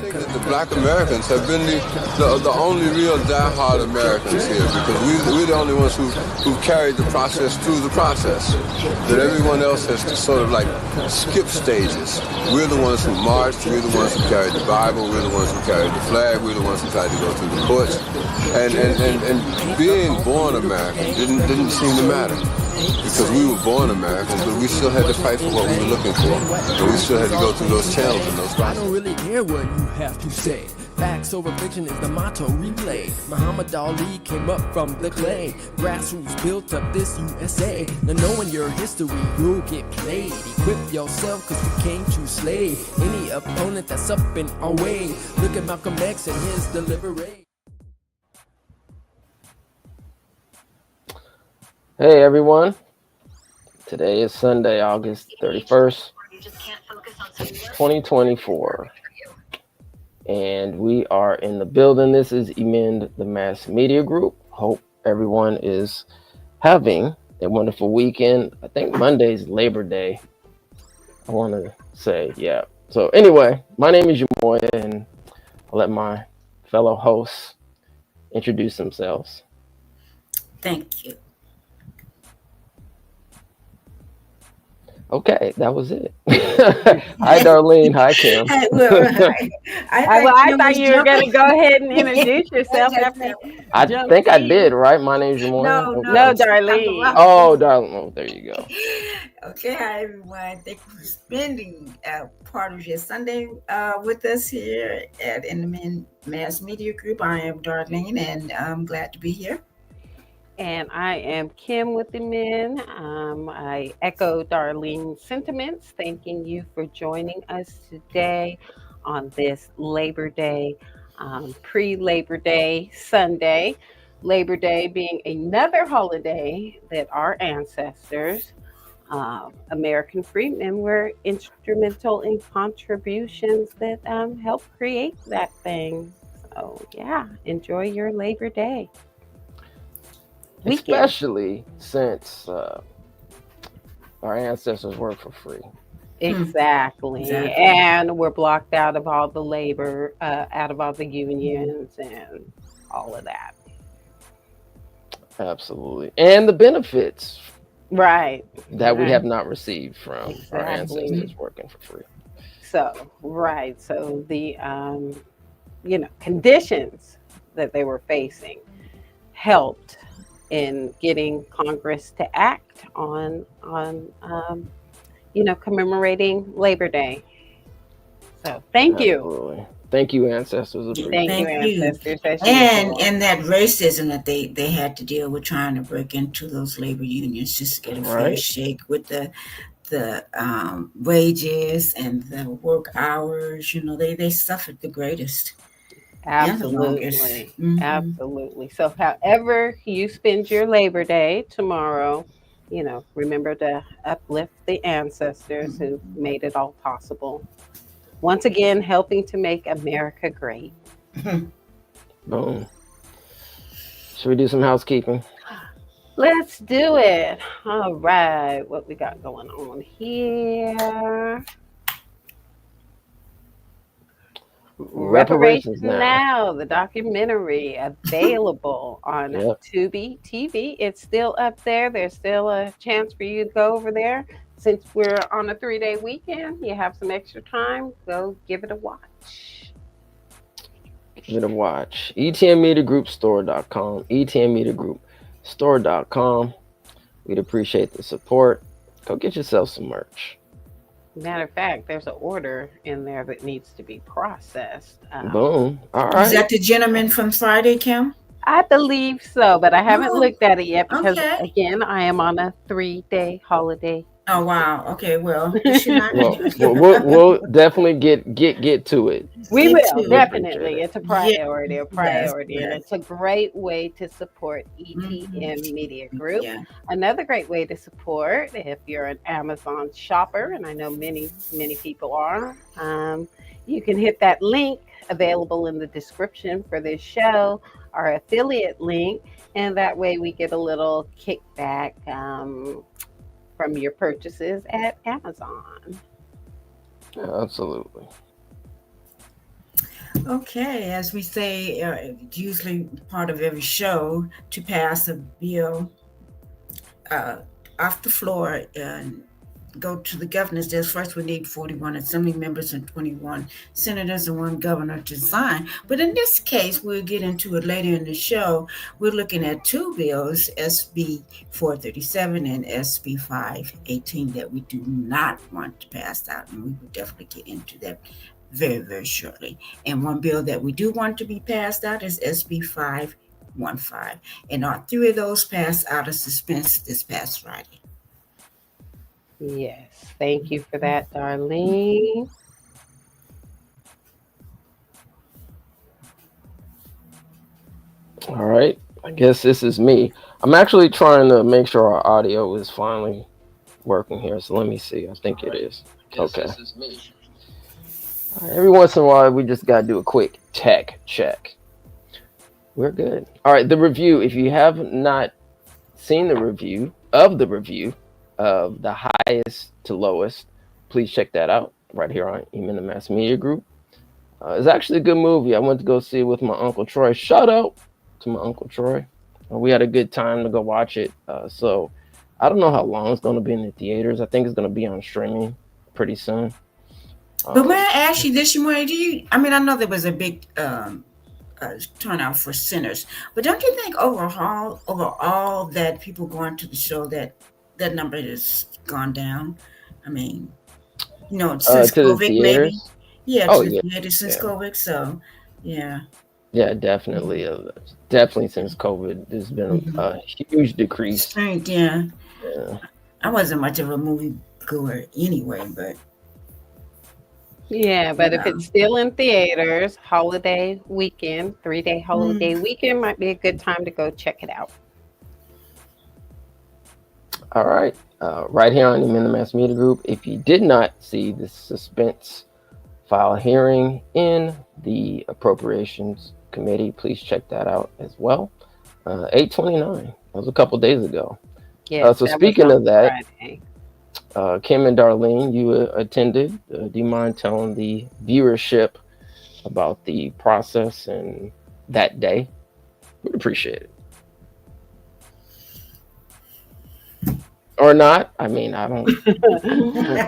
think that the Black Americans have been the only real diehard Americans here, because we're the only ones who carried the process through the process. That everyone else has to sort of like skip stages. We're the ones who marched, we're the ones who carried the Bible, we're the ones who carried the flag, we're the ones who tried to go through the courts. And being born American didn't seem to matter. Because we were born Americans, but we still had to fight for what we were looking for. And we still had to go through those channels and those processes. I don't really care what you have to say. Facts over fiction is the motto replay. Muhammad Ali came up from the clay. Grassroots built up this USA. Now knowing your history, you'll get played. Equip yourself cause you came to slay any opponent that's up in our way. Look at Malcolm X and his delivery. Hey everyone, today is Sunday, August 31st, 2024, and we are in the building. This is Emend, the Mass Media Group. Hope everyone is having a wonderful weekend. I think Monday's Labor Day, I want to say, yeah. So anyway, my name is Yamoya, and I'll let my fellow hosts introduce themselves. Thank you. Okay, that was it. Hi, Darlene. Hi, Kim. I thought you were going to go ahead and introduce yourself. I think I did, right? My name's Jamoya. No, Darlene. Oh, Darlene. Oh, there you go. Okay, hi, everyone. Thank you for spending part of your Sunday with us here in the Mass Media Group. I am Darlene, and I'm glad to be here. And I am Kim with the Men. I echo Darlene's sentiments, thanking you for joining us today on this Labor Day, pre-Labor Day Sunday. Labor Day being another holiday that our ancestors, American freedmen, were instrumental in contributions that helped create that thing. So yeah, enjoy your Labor Day. Especially since our ancestors worked for free. Exactly. And we're blocked out of all the labor, out of all the unions and all of that. Absolutely. And the benefits. Right. That we have not received from our ancestors working for free. So, right. So the, conditions that they were facing helped in getting Congress to act on commemorating Labor Day. So thank you. Thank you, ancestors. Thank you, ancestors. And that racism that they had to deal with trying to break into those labor unions just to get a fair shake with the wages and the work hours. They suffered the greatest. Absolutely. Absolutely. So however you spend your Labor Day tomorrow, remember to uplift the ancestors who made it all possible. Once again, helping to make America great. Boom. Should we do some housekeeping? Let's do it. All right. What we got going on here? Reparations Now, the documentary available on Tubi TV. It's still up there. There's still a chance for you to go over there. Since we're on a 3-day weekend, you have some extra time. Go give it a watch. Give it a watch. ETNMediaGroupStore.com. ETNMediaGroupStore.com. We'd appreciate the support. Go get yourself some merch. Matter of fact, there's an order in there that needs to be processed. Boom. All right. Is that the gentleman from Friday, Kim? I believe so, but I haven't looked at it yet because, again, I am on a 3-day holiday. Oh, wow. Okay, well, we'll definitely get to it. We will, definitely. It's a priority, and it's a great way to support ETM Media Group. Yeah. Another great way to support, if you're an Amazon shopper, and I know many people are, you can hit that link available in the description for this show, our affiliate link, and that way we get a little kickback from your purchases at Amazon. Absolutely. Okay, as we say, it's usually part of every show to pass a bill uh, off the floor and go to the governor's desk. First, we need 41 assembly members and 21 senators and one governor to sign. But in this case, we'll get into it later in the show. We're looking at two bills, SB 437 and SB 518, that we do not want to pass out. And we will definitely get into that very, very shortly. And one bill that we do want to be passed out is SB 515. And all three of those passed out of suspense this past Friday. Yes, thank you for that, Darlene. All right. I guess this is me. I'm actually trying to make sure our audio is finally working here. So let me see. I think it is. Okay. This is me. All right, every once in a while, we just got to do a quick tech check. We're good. All right. The review. If you have not seen the review of the highest to lowest, please check that out right here on Emin the Mass Media Group. It's actually a good movie. I went to go see it with my Uncle Troy. Shout out to my Uncle Troy. We had a good time to go watch it. So I don't know how long it's going to be in the theaters. I think it's going to be on streaming pretty soon. But may I ask you this, Shimon, I know there was a big turnout for sinners, but don't you think overall that people going to the show, that number has gone down? I mean, since COVID, maybe. Yeah, the theaters since COVID. So, yeah. Yeah, definitely. Definitely since COVID, there's been a huge decrease. Yeah. I wasn't much of a movie goer anyway, but. Yeah, but if it's still in theaters, holiday weekend, 3-day holiday weekend might be a good time to go check it out. All right. Right here on the Men of Mass Media Group, if you did not see the suspense file hearing in the Appropriations Committee, please check that out as well. 8/29. That was a couple days ago. Yeah. So speaking of that, Kim and Darlene, you attended. Do you mind telling the viewership about the process and that day? We'd appreciate it. Or not? I mean, I don't.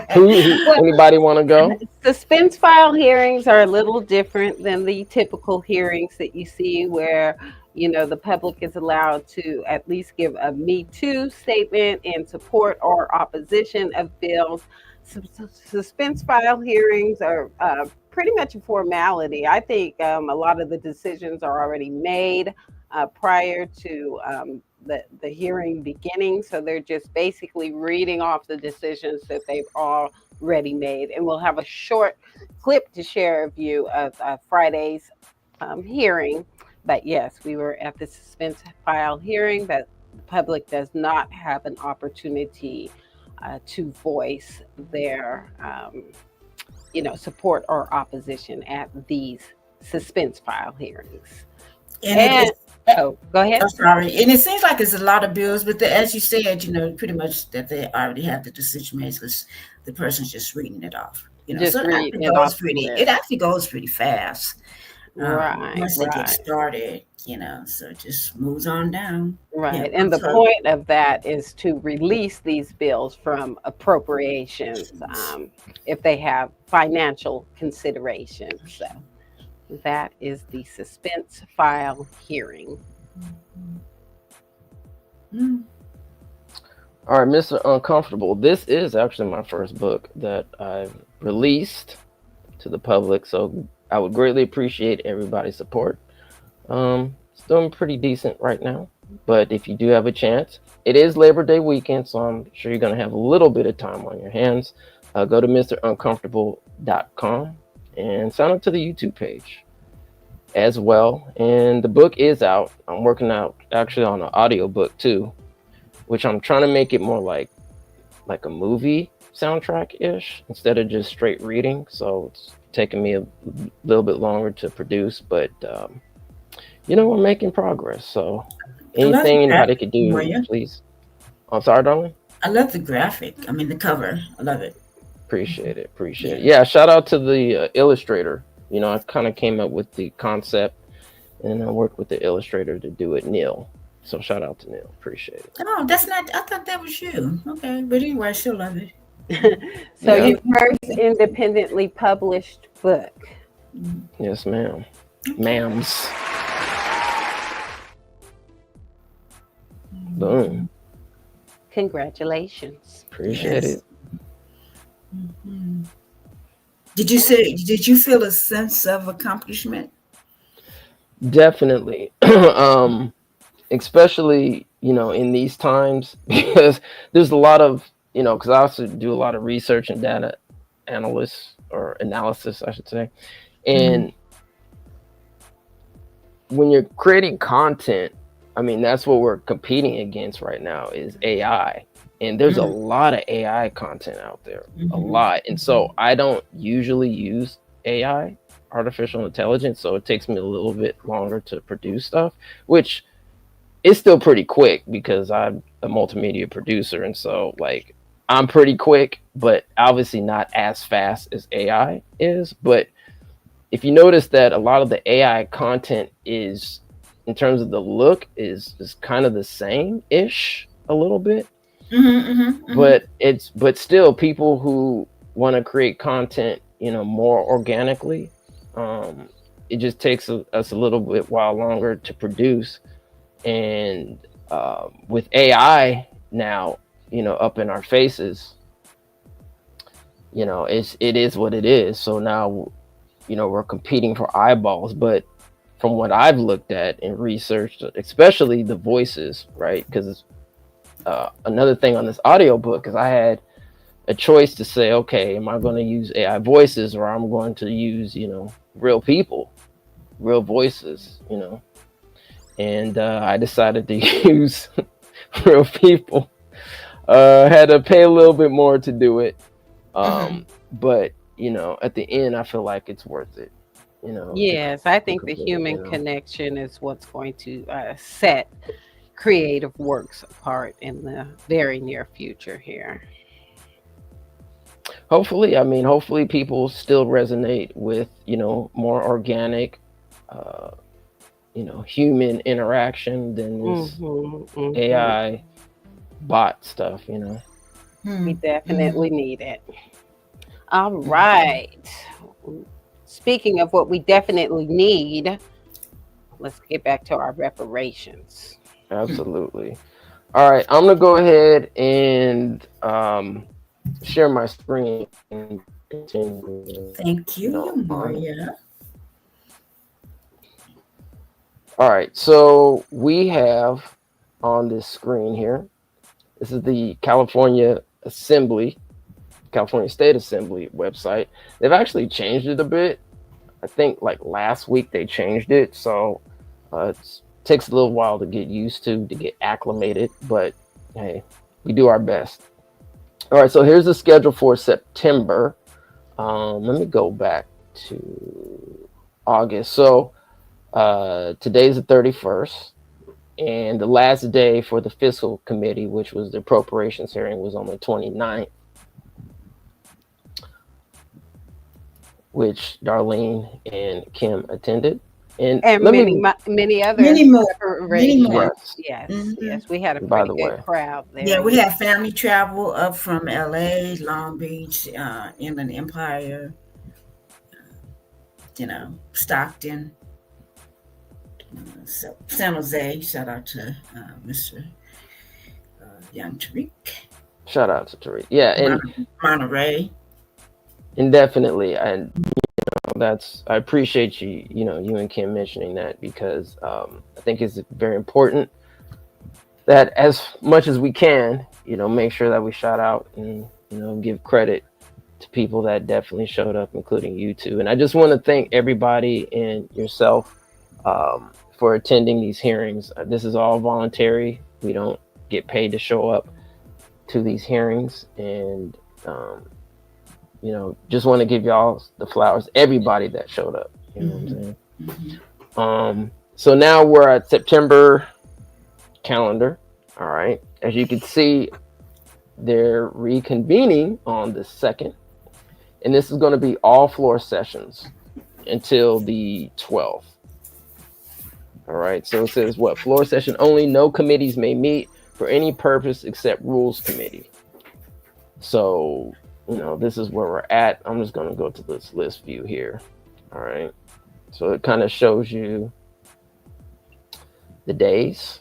Anybody want to go? Suspense file hearings are a little different than the typical hearings that you see, where the public is allowed to at least give a Me Too statement in support or opposition of bills. Suspense file hearings are pretty much a formality. I think a lot of the decisions are already made prior to the hearing beginning. So they're just basically reading off the decisions that they've already made. And we'll have a short clip to share with you of Friday's hearing. But yes, we were at the suspense file hearing, but the public does not have an opportunity to voice their, support or opposition at these suspense file hearings. Go ahead. I'm sorry. And it seems like it's a lot of bills, but as you said, pretty much that they already have the decision made because the person's just reading it off. It actually goes pretty fast. Right. Once they get started, so it just moves on down. Right. And the point of that is to release these bills from appropriations if they have financial considerations. So that is the suspense file hearing. All right, Mr. Uncomfortable. This is actually my first book that I've released to the public, so I would greatly appreciate everybody's support. It's doing pretty decent right now, but if you do have a chance, it is Labor Day weekend, so I'm sure you're going to have a little bit of time on your hands. Go to MrUncomfortable.com and sign up to the YouTube page as well. And the book is out. I'm working out actually on an audio book too, which I'm trying to make it more like a movie soundtrack-ish instead of just straight reading. So it's taking me a little bit longer to produce, but we're making progress. So anything anybody could do, please. I'm sorry, darling. I love the graphic. The cover. I love it. Appreciate it. Yeah, shout out to the illustrator I kind of came up with the concept, and I worked with the illustrator to do it, Neil. So shout out to Neil. Appreciate it. Oh, that's not. I thought that was you. Okay, but anyway, I still love it. So Yeah. your first independently published book. Yes, ma'am. Ma'ams. Boom. Congratulations. Appreciate Yes. it. Did you feel a sense of accomplishment? Definitely. Especially, in these times, because there's a lot of, because I also do a lot of research and data analysis, I should say. And when you're creating content, I mean, that's what we're competing against right now is AI. And there's a lot of AI content out there, a lot. And so I don't usually use AI, artificial intelligence. So it takes me a little bit longer to produce stuff, which is still pretty quick because I'm a multimedia producer. And so like I'm pretty quick, but obviously not as fast as AI is. But if you notice that a lot of the AI content is, in terms of the look, is kind of the same-ish a little bit. But still, people who want to create content, more organically, it just takes us a little bit while longer to produce. And with AI now, up in our faces, it is what it is. So now, we're competing for eyeballs. But from what I've looked at and researched, especially the voices, right? Because another thing on this audiobook is I had a choice to say, okay, am I going to use AI voices or I'm going to use, real people, real voices, and I decided to use real people. Had to pay a little bit more to do it. But, at the end, I feel like it's worth it. Yes, I think the human connection is what's going to set creative works apart in the very near future here. Hopefully people still resonate with, more organic, human interaction than this AI bot stuff, We definitely need it. All right. Speaking of what we definitely need, let's get back to our reparations. Absolutely. All right, I'm gonna go ahead and share my screen and continue. Thank you, Maria. All right, so we have on this screen here, this is the California State Assembly website. They've actually changed it a bit. I think like last week they changed it, so it takes a little while to get used to get acclimated, but hey, we do our best. All right, so here's the schedule for September. Let me go back to August. So today's the 31st, and the last day for the fiscal committee, which was the appropriations hearing, was on the 29th, which Darlene and Kim attended. And many others. Many more. Yes, we had a pretty good crowd there. Yeah, we had family travel up from LA, Long Beach, Inland Empire, Stockton, San Jose. Shout out to Mr. Young Tariq. Shout out to Tariq. Yeah, and Monterey. And definitely, and I appreciate you and Kim mentioning that, because I think it's very important that as much as we can, make sure that we shout out and give credit to people that definitely showed up, including you two. And I just want to thank everybody and yourself for attending these hearings. This is all voluntary. We don't get paid to show up to these hearings, and just want to give y'all the flowers, everybody that showed up. You know what I'm saying? So now we're at September calendar. All right. As you can see, they're reconvening on the 2nd. And this is going to be all floor sessions. until the 12th. All right, so it says what? Floor session only, no committees may meet for any purpose except rules committee. So, this is where we're at. I'm just going to go to this list view here. All right, so it kind of shows you the days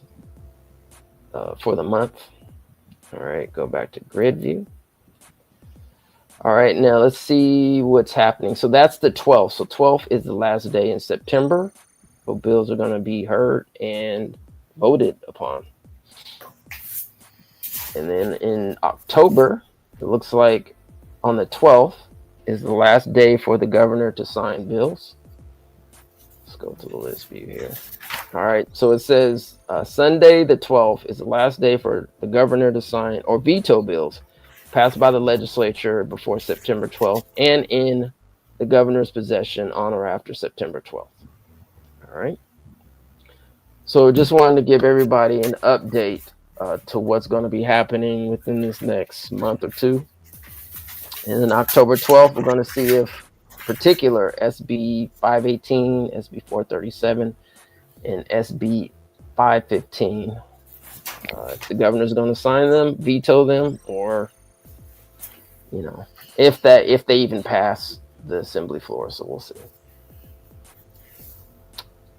for the month. All right, go back to grid view. All right, now let's see what's happening. So that's the 12th. So 12th is the last day in September. So bills are going to be heard and voted upon. And then in October, it looks like on the 12th is the last day for the governor to sign bills. Let's go to the list view here. All right, so it says Sunday the 12th is the last day for the governor to sign or veto bills passed by the legislature before September 12th and in the governor's possession on or after September 12th. All right. So just wanted to give everybody an update to what's going to be happening within this next month or two. And then October 12th, we're going to see if particular SB 518, SB 437, and SB 515, if the governor's going to sign them, veto them, or if they even pass the assembly floor. So we'll see.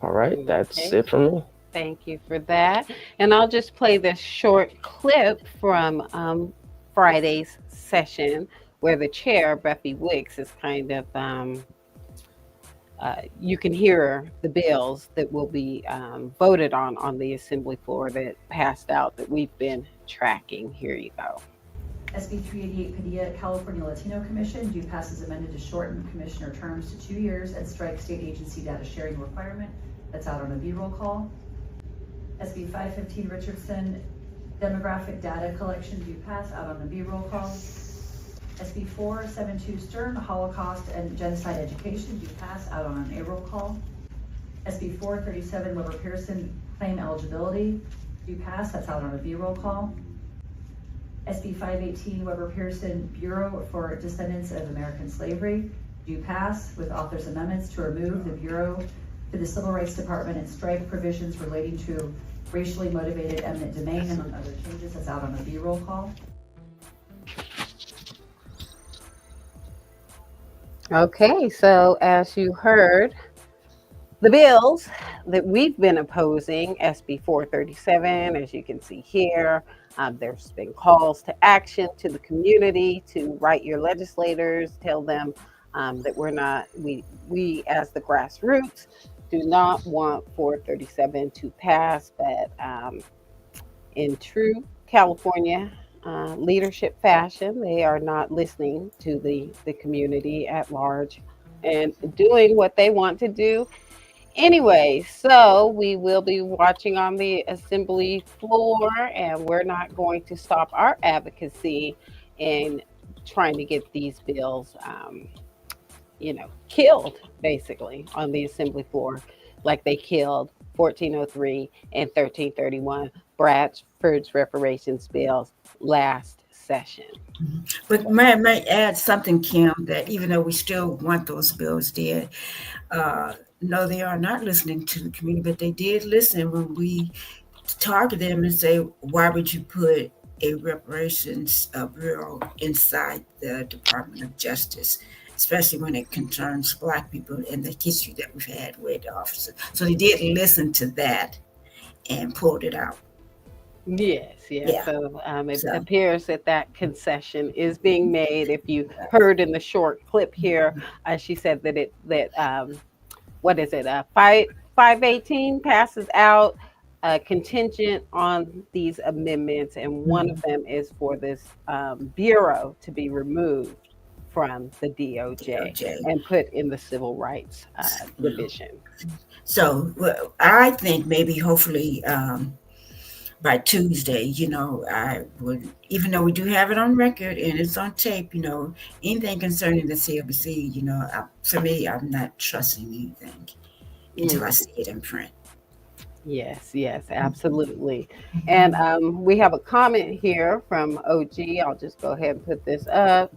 All right, that's it for me. Thank you for that. And I'll just play this short clip from Friday's session where the chair, Buffy Wicks, is kind of, you can hear the bills that will be voted on the assembly floor that passed out that we've been tracking. Here you go. SB 388 Padilla, California Latino Commission, do pass as amended to shorten commissioner terms to 2 years and strike state agency data sharing requirement. That's out on a B roll call. SB 515 Richardson, demographic data collection, do pass out on a B roll call. SB 472 Stern, Holocaust and genocide education, do pass out on an A roll call. SB 437 Weber Pearson, claim eligibility, do pass, that's out on a B roll call. SB 518 Weber Pearson Bureau for Descendants of American Slavery, do pass with author's amendments to remove the Bureau to the Civil Rights Department and strike provisions relating to racially motivated eminent domain, among other changes. That's out on a B roll call. Okay, so as you heard, the bills that we've been opposing, SB 437, as you can see here, there's been calls to action to the community to write your legislators, tell them that we as the grassroots do not want 437 to pass, but in true California leadership fashion, they are not listening to the community at large and doing what they want to do. Anyway, so we will be watching on the assembly floor, and we're not going to stop our advocacy in trying to get these bills, killed basically on the assembly floor, like they killed 1403 and 1331 Bradford's reparations bills last session. But may I add something, Kim, that even though we still want those bills dead, no, they are not listening to the community, but they did listen when we targeted them and say, why would you put a reparations bureau inside the Department of Justice, especially when it concerns Black people and the history that we've had with the officers. So they did listen to that and pulled it out. Yes. So it appears that concession is being made. If you heard in the short clip here, she said that 518 passes out contingent on these amendments, and one of them is for this bureau to be removed from the DOJ and put in the Civil Rights Division. So I think maybe hopefully by Tuesday, I would, even though we do have it on record and it's on tape, anything concerning the CLBC, for me, I'm not trusting anything until I see it in print. Yes, absolutely. And we have a comment here from OG. I'll just go ahead and put this up.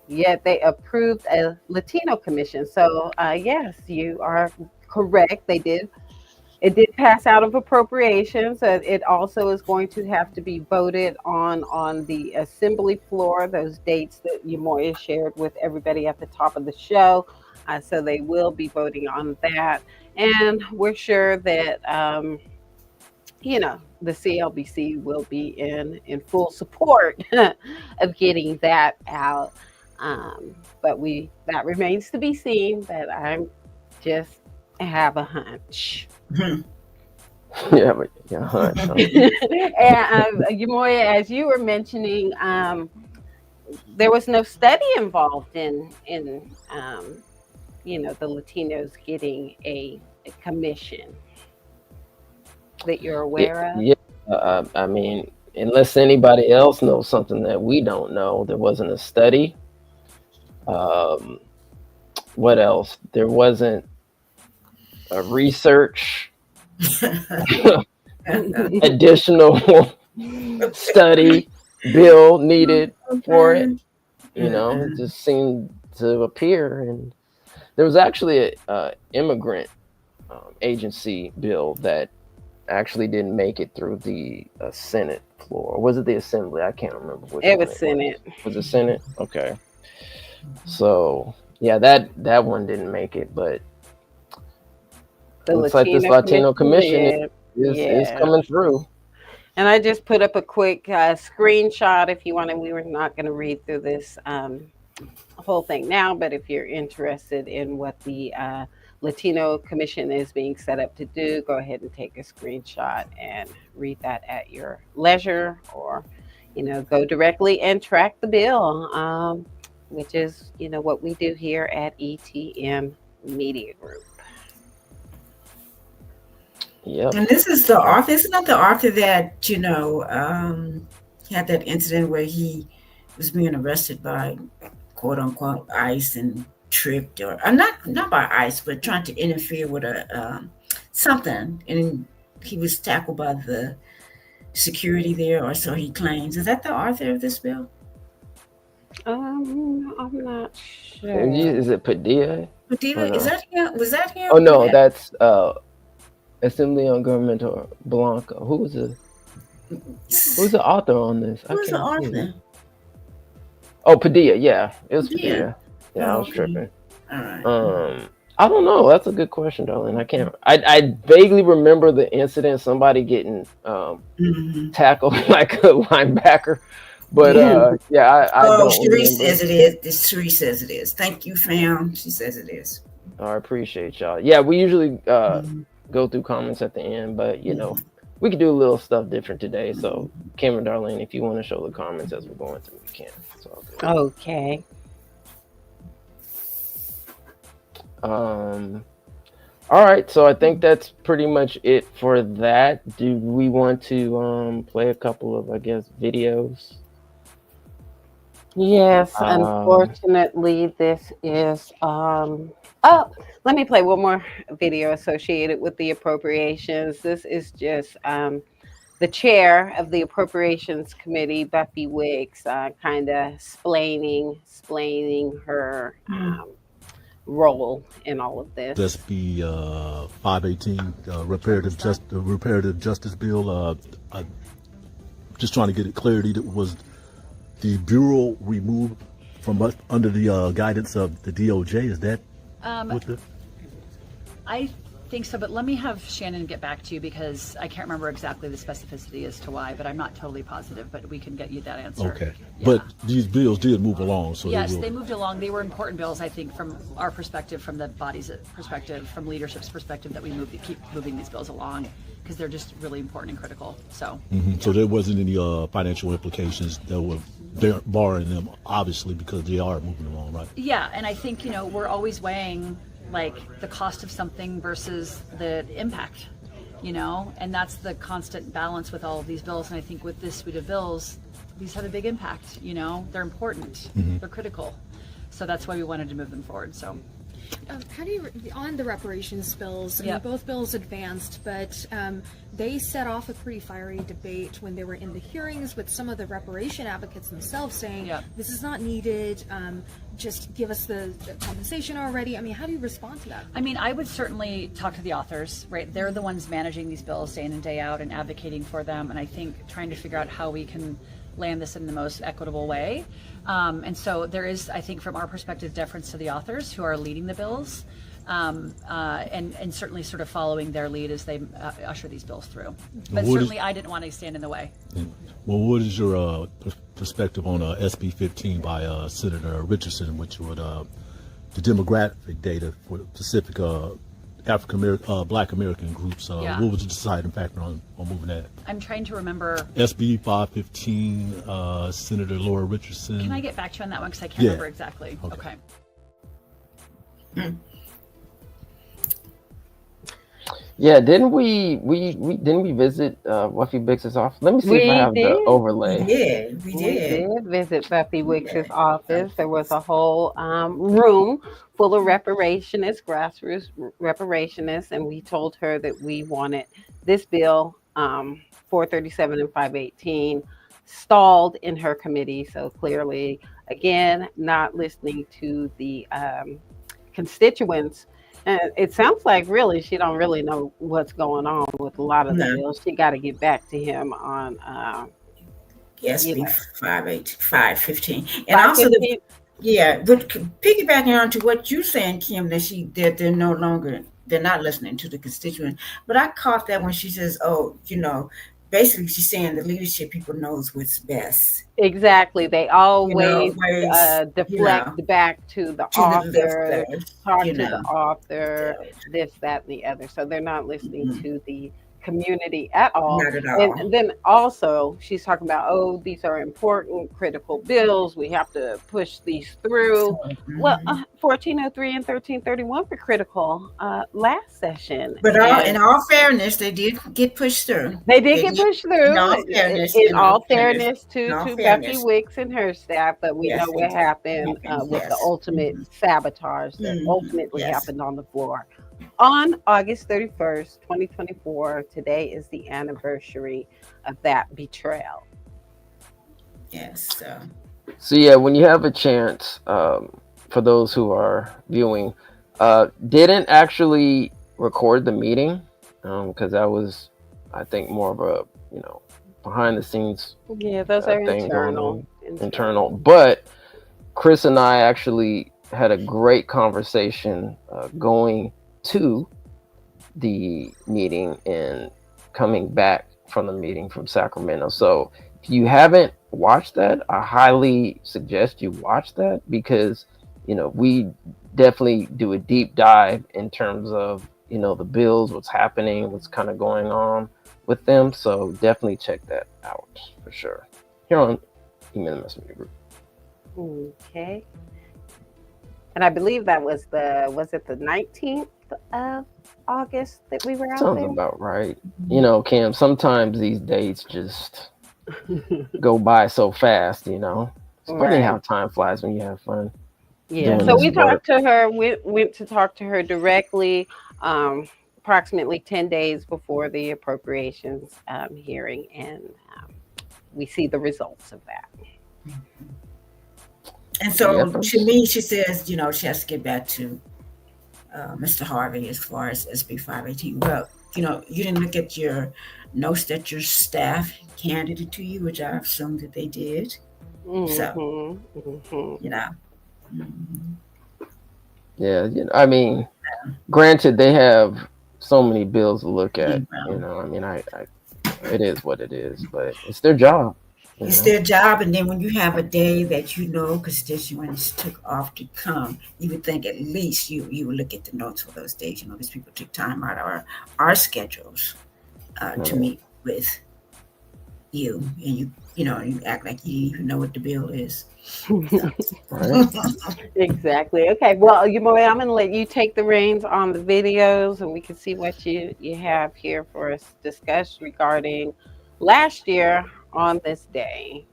yet they approved a Latino commission. So yes, you are correct. It did pass out of appropriations. It also is going to have to be voted on the assembly floor. Those dates that Yamoya shared with everybody at the top of the show. So they will be voting on that, and we're sure that the CLBC will be in full support of getting that out. But that remains to be seen. But I'm just have a hunch. Yeah, but hunch. And Yamoya, as you were mentioning, there was no study involved in the Latinos getting a commission that you're aware of. Yeah, I mean, unless anybody else knows something that we don't know, there wasn't a study. What else? There wasn't a research, additional study bill needed for it. It just seemed to appear, and there was actually a immigrant agency bill that actually didn't make it through the Senate floor. Was it the Assembly? I can't remember which. It was Senate. Was it Senate? Okay. So yeah, that one didn't make it, but looks like this Latino commission is coming through. And I just put up a quick screenshot if you want to. We were not going to read through this whole thing now, but if you're interested in what the Latino Commission is being set up to do, go ahead and take a screenshot and read that at your leisure, or go directly and track the bill, which is what we do here at ETM Media Group. Yep. And this is the author. Isn't that the author that had that incident where he was being arrested by quote unquote ICE and tricked, or not by ICE, but trying to interfere with something, and he was tackled by the security there, or so he claims. Is that the author of this bill? I'm not sure. Is it Padilla? Padilla? No? Is that him? Was that him? Oh no, that's Assembly on Governmental Blanco. Who's the author on this? Who's the author? Oh, Padilla. Yeah, it was Padilla. Yeah, I was tripping. All right. I don't know. That's a good question, darling. I can't. I vaguely remember the incident. Somebody getting tackled like a linebacker, but I don't. Cherie says it is. Cherie says it is. Thank you, fam. She says it is. I appreciate y'all. Yeah, we usually go through comments at the end, but we could do a little stuff different today. So, Kim and Darlene, if you want to show the comments as we're going through, we can. Okay. All right, so I think that's pretty much it for that. Do we want to play a couple of, videos? Yes, unfortunately, this is let me play one more video associated with the appropriations. This is just the chair of the Appropriations Committee, Buffy Wicks, kind of explaining her role in all of this. That's the 518 reparative justice bill. Just trying to get it clarity. That was the Bureau removed from under the guidance of the DOJ. Is that what the? I think so, but let me have Shannon get back to you, because I can't remember exactly the specificity as to why, but I'm not totally positive, but we can get you that answer. Okay. Yeah. But these bills did move along. So yes, they moved along. They were important bills, I think, from our perspective, from the body's perspective, from leadership's perspective, that we keep moving these bills along, because they're just really important and critical. So. Mm-hmm. So there wasn't any financial implications that were barring them, obviously, because they are moving along, right? Yeah, and I think, we're always weighing the cost of something versus the impact, and that's the constant balance with all of these bills. And I think with this suite of bills, these have a big impact. They're important, they're critical, so that's why we wanted to move them forward. So How do you, on the reparations bills, I mean, Yep. both bills advanced, but they set off a pretty fiery debate when they were in the hearings with some of the reparation advocates themselves saying, Yep. this is not needed, just give us the compensation already. I mean, how do you respond to that? I mean, I would certainly talk to the authors, right? They're the ones managing these bills day in and day out and advocating for them. And I think trying to figure out how we can land this in the most equitable way. And so there is, I think, from our perspective, deference to the authors who are leading the bills, and certainly sort of following their lead as they usher these bills through. But certainly I didn't want to stand in the way. Well, what is your perspective on SB 15 by Senator Richardson, which would the demographic data for Pacific African American, Black American groups? Yeah. What was the deciding factor on moving that? I'm trying to remember. SB 515, Senator Laura Richardson. Can I get back to you on that one because I can't Yeah. remember exactly? Okay. Yeah, didn't we visit Buffy Wicks's office? Let me see if I have the overlay. We We did. did visit Buffy Wicks's office. There was a whole room full of reparationists, grassroots reparationists, and we told her that we wanted this bill, 437 and 518, stalled in her committee. So clearly, again, not listening to the constituents. And it sounds like really she don't really know what's going on with a lot of the No. bills. She got to get back to him on SB 515. And also, 515. but piggybacking on to what you're saying, Kim, that they're not listening to the constituent. But I caught that when she says, basically she's saying the leadership people knows what's best. Exactly. They always whereas, deflect back to the author, talk to the know. author, this, that, and the other. So they're not listening to the community at all. Not at all. And then also she's talking about, these are important, critical bills. We have to push these through. Well, 1403 and 1331 were critical last session. But in all fairness, they did get pushed through. They did get pushed through. In all fairness, In all fairness to fairness. Buffy Wicks and her staff, but we Yes, know what happened with the yes. ultimate sabotage that ultimately Yes. happened on the floor. On August 31st, 2024, today is the anniversary of that betrayal. Yes. So yeah, when you have a chance, for those who are viewing, didn't actually record the meeting because that was, I think, more of a behind the scenes Yeah, those are thing going internal. on, internal. But Chris and I actually had a great conversation going to the meeting and coming back from the meeting from Sacramento. So if you haven't watched that, I highly suggest you watch that because we definitely do a deep dive in terms of the bills, what's happening, what's kind of going on with them. So definitely check that out for sure here on Email the Mass Media Group. Okay. And I believe that was it the 19th of August that we were out Sounds there? about right. Cam, sometimes these dates just go by so fast, It's funny how time flies when you have fun. Yeah. doing So this we work. talked to her, went to talk to her directly, approximately 10 days before the appropriations hearing, and we see the results of that. And so to me, she says, she has to get back to Mr. Harvey as far as SB 518. Well, you didn't look at your notes that your staff handed it to you, which I assumed that they did. So, Yeah, I mean, granted, they have so many bills to look at. It is what it is, but it's their job. It's their job, and then when you have a day that constituents took off to come, you would think at least you would look at the notes for those days. These people took time out of our schedules to meet with you, and you act like you didn't even know what the bill is. Exactly. Okay. Well, I'm going to let you take the reins on the videos, and we can see what you have here for us to discuss regarding last year on this day.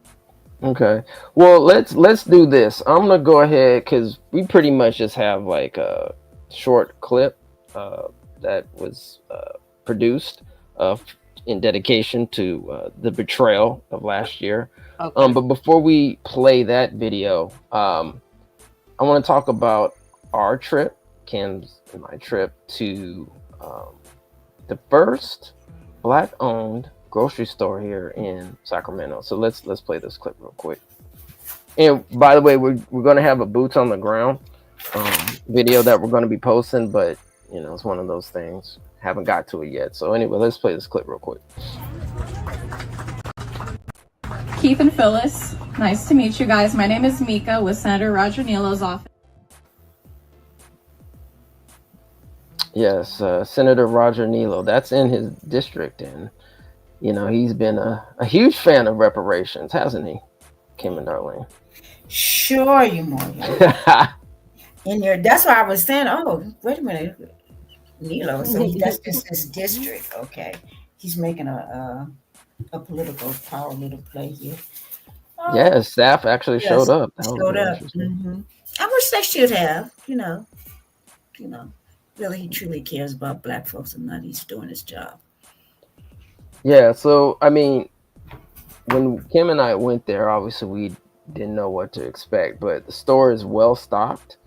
Okay. Well, let's do this. I'm gonna go ahead because we pretty much just have like short clip that was produced in dedication to the betrayal of last year. Okay. But before we play that video, I want to talk about our trip, Kim's and my trip to the first Black-owned grocery store here in Sacramento. So let's play this clip real quick. And by the way, we're going to have a boots on the ground video that we're going to be posting, but you know, it's one of those things. Haven't got to it yet. So anyway, let's play this clip real quick. Keith and Phyllis, nice to meet you guys. My name is Mika with Senator Roger Nealo's office. Yes, Senator Roger Nealo. That's in his district, and you know, he's been a huge fan of reparations, hasn't he, Kim and Darlene? Sure, you Morgan. That's why I was saying, oh, wait a minute, Nealo. So that's just his district. Okay, he's making a political power little play here. Oh, yeah, staff actually showed up. Showed up. Mm-hmm. I wish they should have. You know, whether he truly cares about Black folks or not, he's doing his job. Yeah. So I mean, when Kim and I went there, obviously we didn't know what to expect, but the store is well stocked.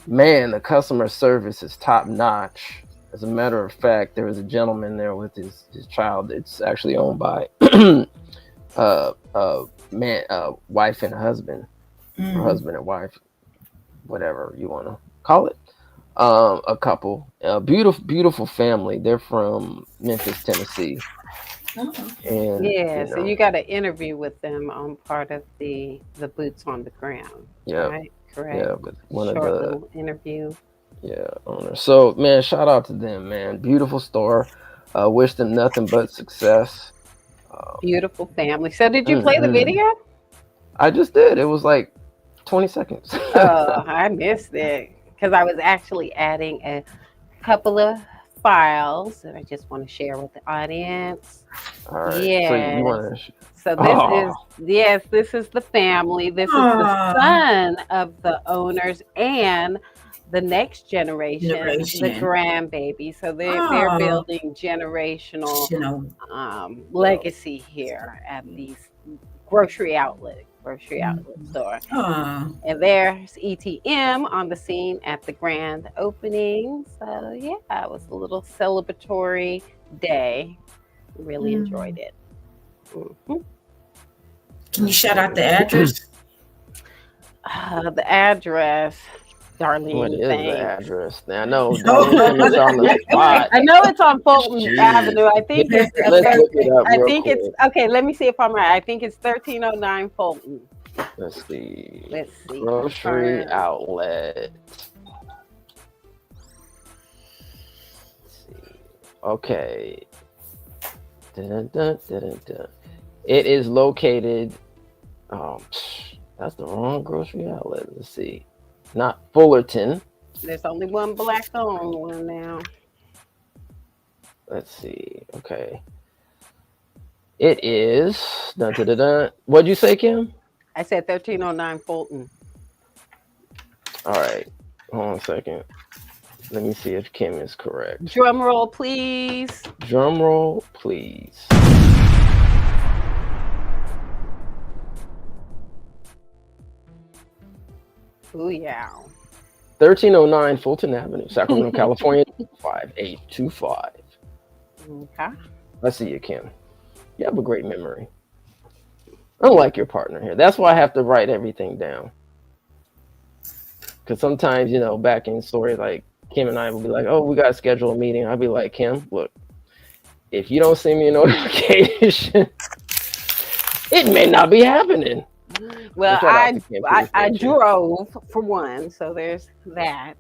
Man, the customer service is top notch. As a matter of fact, there was a gentleman there with his child. It's actually owned by wife and husband, or husband and wife, whatever you want to call it. A couple, a beautiful family. They're from Memphis, Tennessee. And yeah, so you got an interview with them on part of the boots on the ground. Yeah, right? Correct. Yeah, with one Short of the little interview. Yeah, owners. So man, shout out to them, man. Beautiful store. Wish them nothing but success. Beautiful family. So did you play the video? I just did. It was like 20 seconds. Oh, I missed it because I was actually adding a couple of files that I just want to share with the audience. All right. Yeah. So you want to? So this is the family. This is the son of the owners and the next generation. The grandbaby. So they're building generational legacy here at these grocery outlet store. And there's ETM on the scene at the grand opening. So yeah, it was a little celebratory day. Really enjoyed it. Mm-hmm. Can you shout out the address? The address, Darlene. What is the address? I know Darlene is on the spot. I know it's on Fulton Avenue. I think Let's look it up real quick. it's okay. Let me see if I'm right. I think it's 1309 Fulton. Let's see. Grocery outlet. Let's see. Okay. It is located. That's the wrong grocery outlet. Let's see. Not Fullerton. There's only one Black-owned one now. Let's see. Okay. It is. What'd you say, Kim? I said 1309 Fulton. All right. Hold on a second. Let me see if Kim is correct. Drum roll, please. Drum roll, please. Ooh, yeah. 1309 Fulton Avenue, Sacramento, California, 5825. Okay. I see you, Kim. You have a great memory. Unlike your partner here. That's why I have to write everything down. Because sometimes, back in story, like Kim and I will be like, oh, we got to schedule a meeting. I'll be like, Kim, look, if you don't send me a notification, it may not be happening. Well, I drove for one, so there's that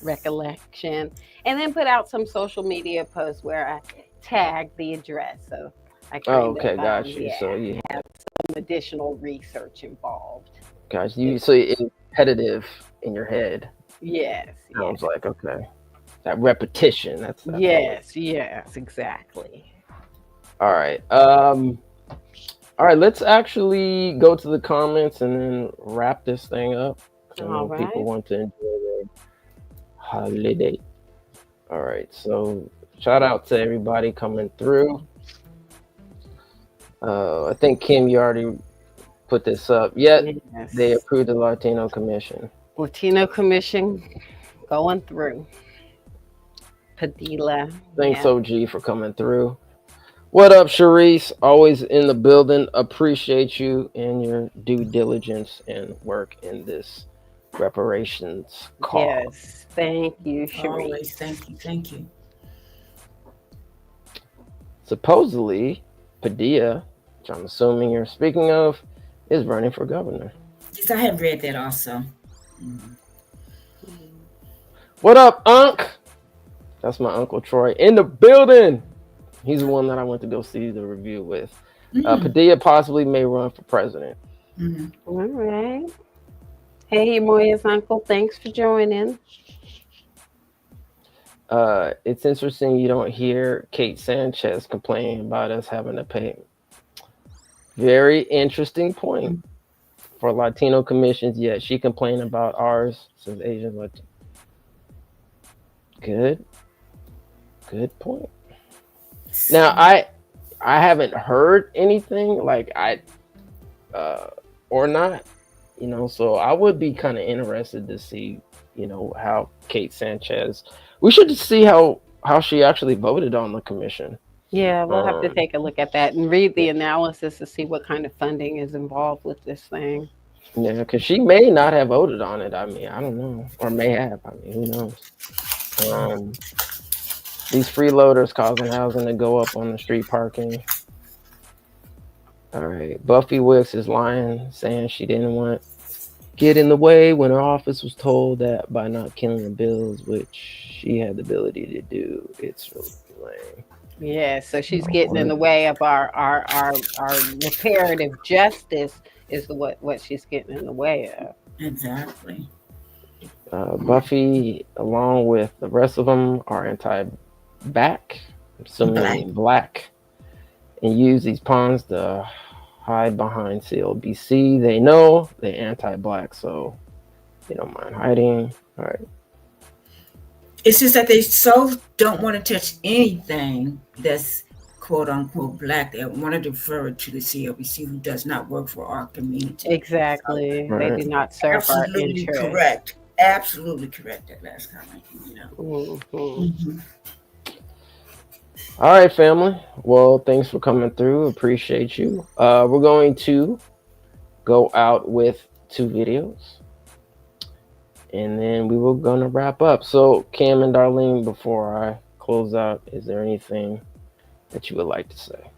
recollection, and then put out some social media posts where I tagged the address. So I got you. So you have some additional research involved. Got you. So it's repetitive in your head. Yes. Sounds like okay. That repetition. That's yes, exactly. All right. All right, let's actually go to the comments and then wrap this thing up. I know people want to enjoy holiday. All right, so shout out to everybody coming through. I think Kim, you already put this up. Yet Yes. they approved the Latino Commission. Latino Commission going through. Padilla. Thanks, yeah. OG, for coming through. What up, Sharice? Always in the building. Appreciate you and your due diligence and work in this reparations cause. Yes, thank you, Sharice. Always, thank you. Supposedly, Padilla, which I'm assuming you're speaking of, is running for governor. Yes, I have read that also. What up, Unc? That's my Uncle Troy in the building. He's the one that I went to go see the review with. Padilla possibly may run for president. All right. Hey, Moya's uncle. Thanks for joining. It's interesting you don't hear Kate Sanchez complaining about us having to pay. Very interesting point. For Latino commissions, yeah, she complained about ours since Asian Latino. Good point. Now I haven't heard anything like or not, so I would be kind of interested to see, how Kate Sanchez. We should see how she actually voted on the commission. Yeah, we'll have to take a look at that and read the analysis to see what kind of funding is involved with this thing. Yeah, because she may not have voted on it. I mean, I don't know, or may have. I mean, who knows? These freeloaders causing housing to go up on the street parking. All right, Buffy Wicks is lying, saying she didn't want get in the way when her office was told that by not killing the bills, which she had the ability to do. It's really lame. Yeah, so she's getting in the way of our reparative justice is what she's getting in the way of. Exactly. Buffy, along with the rest of them, are anti-black, assuming black, and use these pawns to hide behind CLBC. They know they're anti-black, so they don't mind hiding. All right. It's just that they so don't want to touch anything that's quote unquote black. They want to defer to the CLBC, who does not work for our community. Exactly. So, they do not serve our interests. Correct. Absolutely correct. That last comment. All right, family. Well, thanks for coming through. Appreciate you. We're going to go out with 2 videos, and then we were going to wrap up. So, Cam and Darlene, before I close out, is there anything that you would like to say?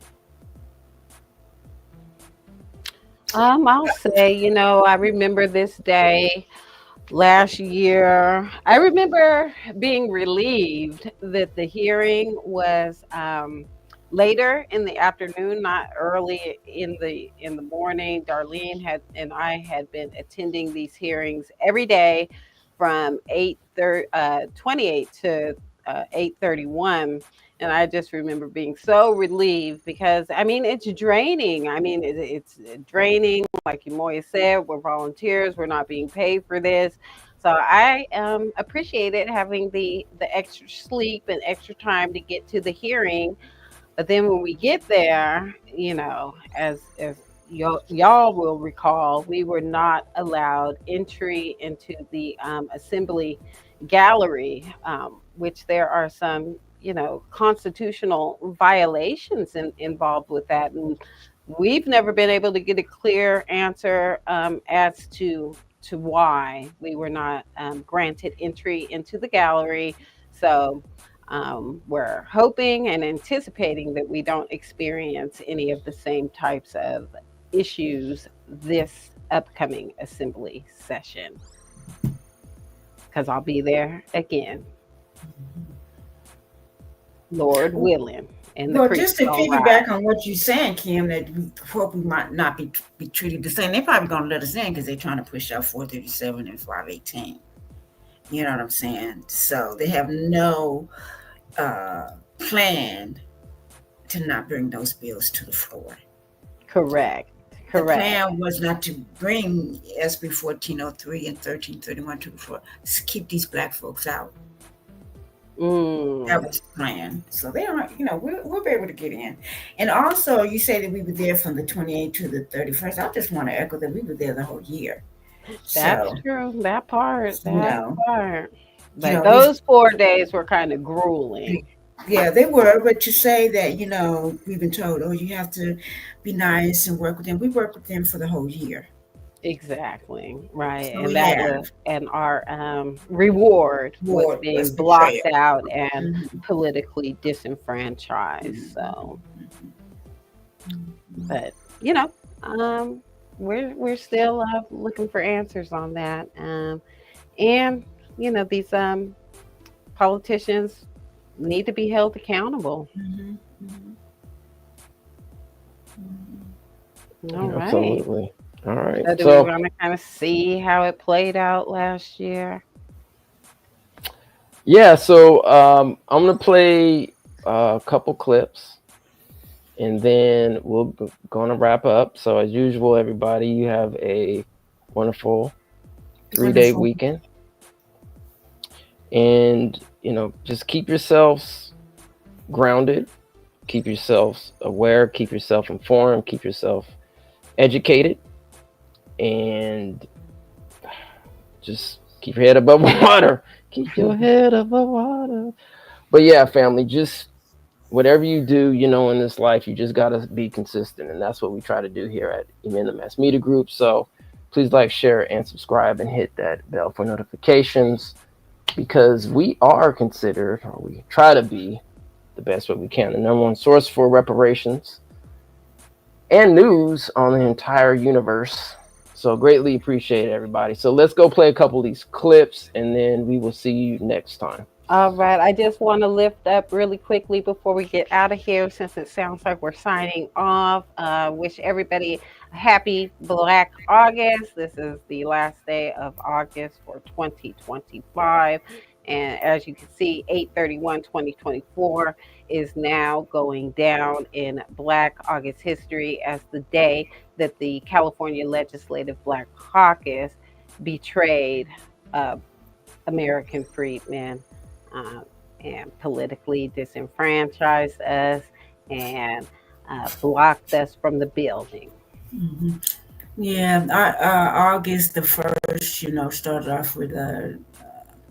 I'll say, I remember this day last year. I remember being relieved that the hearing was later in the afternoon, not early in the morning. Darlene and I had been attending these hearings every day from 8:28 to 8:31. And I just remember being so relieved because, it's draining. It's draining. Like Moya said, we're volunteers. We're not being paid for this. So I appreciated having the extra sleep and extra time to get to the hearing. But then when we get there, as y'all will recall, we were not allowed entry into the assembly gallery, which there are some constitutional violations involved with that. And we've never been able to get a clear answer as to why we were not granted entry into the gallery. So we're hoping and anticipating that we don't experience any of the same types of issues this upcoming assembly session, because I'll be there again, Lord willing. And just to piggyback on what you're saying, Kim, that we hope we might not be treated the same. They're probably going to let us in because they're trying to push out 437 and 518. You know what I'm saying? So they have no plan to not bring those bills to the floor. Correct. The plan was not to bring SB 1403 and 1331 to the floor. Keep these black folks out. That was the plan. So they are, we'll be able to get in. And also, you say that we were there from the 28th to the 31st. I just want to echo that we were there the whole year. That's true. That part. But those 4 days were kind of grueling. Yeah, they were. But to say that, we've been told, you have to be nice and work with them. We worked with them for the whole year. Exactly. Right. So and our reward was being blocked out and politically disenfranchised. So, but we're still looking for answers on that. And these politicians need to be held accountable. All right. Absolutely. All right. So do we want to kind of see how it played out last year? Yeah. So I'm going to play a couple clips, and then we're going to wrap up. So as usual, everybody, you have a wonderful 3-day weekend. And, just keep yourselves grounded, keep yourselves aware, keep yourself informed, keep yourself educated, and just keep your head above water. Keep your head above water. But yeah, family, just whatever you do, in this life, you just got to be consistent. And that's what we try to do here at Amend the Mass Media Group. So please like, share, and subscribe, and hit that bell for notifications, because we are considered, or we try to be, the best way we can, the number one source for reparations and news on the entire universe. So greatly appreciate it, everybody. So let's go play a couple of these clips, and then we will see you next time. All right. I just want to lift up really quickly before we get out of here, since it sounds like we're signing off. Wish everybody a happy Black August. This is the last day of August for 2025. And as you can see, 8/31/2024 is now going down in Black August history as the day that the California Legislative Black Caucus betrayed American freedmen and politically disenfranchised us and blocked us from the building. Yeah, August the 1st, started off with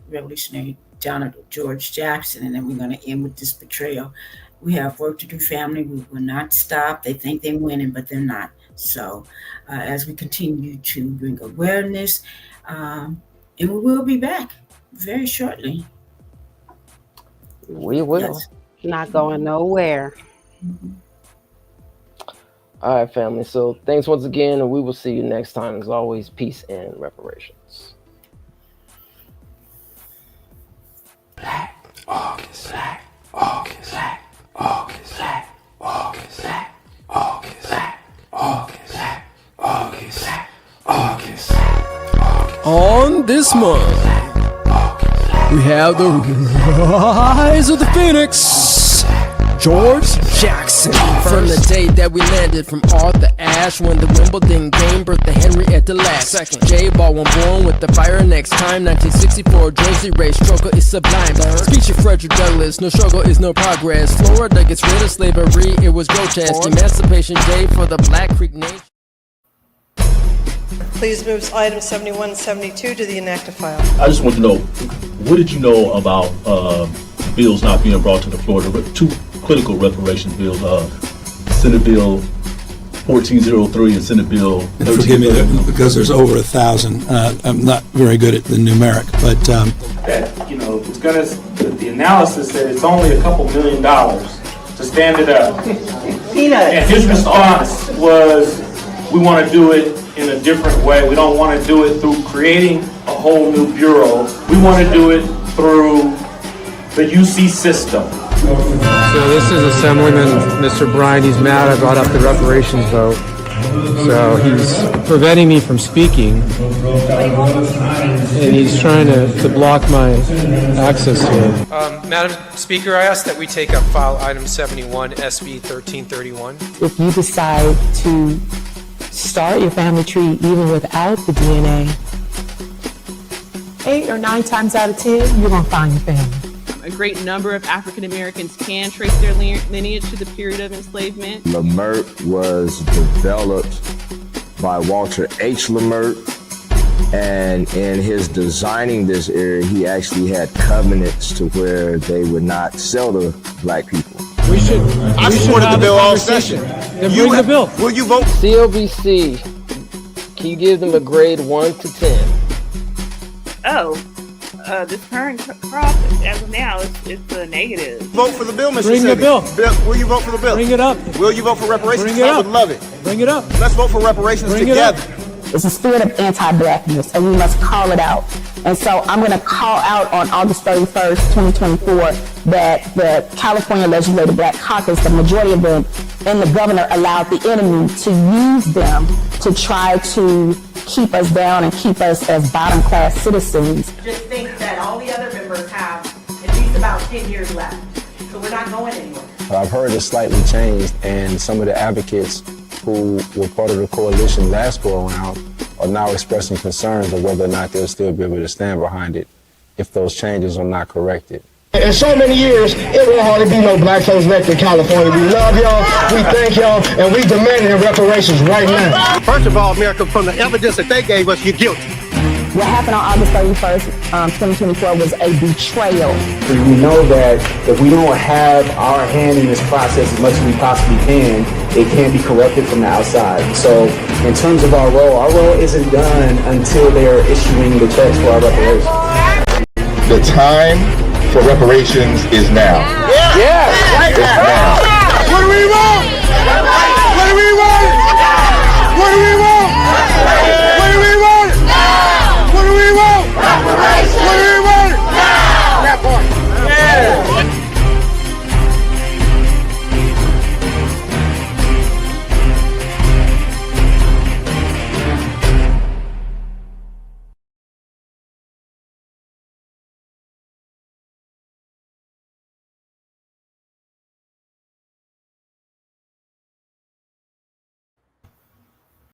Revolutionary Donald George Jackson, and then we're going to end with this betrayal. We have work to do, family. We will not stop. They think they're winning, but they're not. So as we continue to bring awareness, and we will be back very shortly. We will. Yes. Not going nowhere. All right, family. So thanks once again, and we will see you next time. As always, peace and reparations. Black August, Black August, Black August, Black August, Black August, Black August, Black August, Black August. On this month, we have the rise of the Phoenix, George Jackson. From the day that we landed from Arthur Ashe, when the Wimbledon game birthed the Henrietta Lacks. Second, J Baldwin born with the fire next time. 1964 Jersey race struggle is sublime. Speech of Frederick Douglass, no struggle is no progress. Florida gets rid of slavery, it was grotesque. Emancipation Day for the Black Creek Nation. Please move item 7172 to the inactive file. I just want to know, what did you know about bills not being brought to the floor? There were two critical reparations bills, Senate Bill 1403 and Senate Bill 13. Forgive me, because there's over 1,000. I'm not very good at the numeric, but it's gonna. The analysis said it's only a couple $1 million to stand it up. Peanuts. And his response was, we want to do it in a different way. We don't want to do it through creating a whole new bureau. We want to do it through the UC system. So this is Assemblyman Mr. Bryan. He's mad I brought up the reparations vote. So he's preventing me from speaking. And he's trying to block my access to it. Madam Speaker, I ask that we take up file item 71, SB 1331. If you decide to start your family tree even without the DNA, 8 or 9 times out of 10, you're going to find your family. A great number of African Americans can trace their lineage to the period of enslavement. Lemert was developed by Walter H. Lemert, and in his designing this area, he actually had covenants to where they would not sell to black people. I supported the bill all session. Then bring the bill. Will you vote? CLBC, can you give them a grade 1 to 10? This current crop, as of now, it's a negative. Vote for the bill, Mr. Bring the bill. Will you vote for the bill? Bring it up. Will you vote for reparations? Bring it I up. would love it. Bring it up. Let's vote for reparations Bring together. it up. It's a spirit of anti-blackness, and we must call it out. And so I'm going to call out on August 31st, 2024, that the California Legislative Black Caucus, the majority of them, and the governor allowed the enemy to use them to try to keep us down and keep us as bottom-class citizens. Just think that all the other members have at least about 10 years left. So we're not going anywhere. I've heard it's slightly changed, and some of the advocates who were part of the coalition last go around are now expressing concerns of whether or not they'll still be able to stand behind it if those changes are not corrected. In so many years, it will hardly be no black folks left in California. We love y'all, we thank y'all, and we demanding reparations right now. First of all, America, from the evidence that they gave us, you're guilty. What happened on August 31st, 2024 was a betrayal. We know that if we don't have our hand in this process as much as we possibly can, it can be corrupted from the outside. So in terms of our role isn't done until they're issuing the checks for our reparations. The time for reparations is now. Yeah. Right now. What do we want?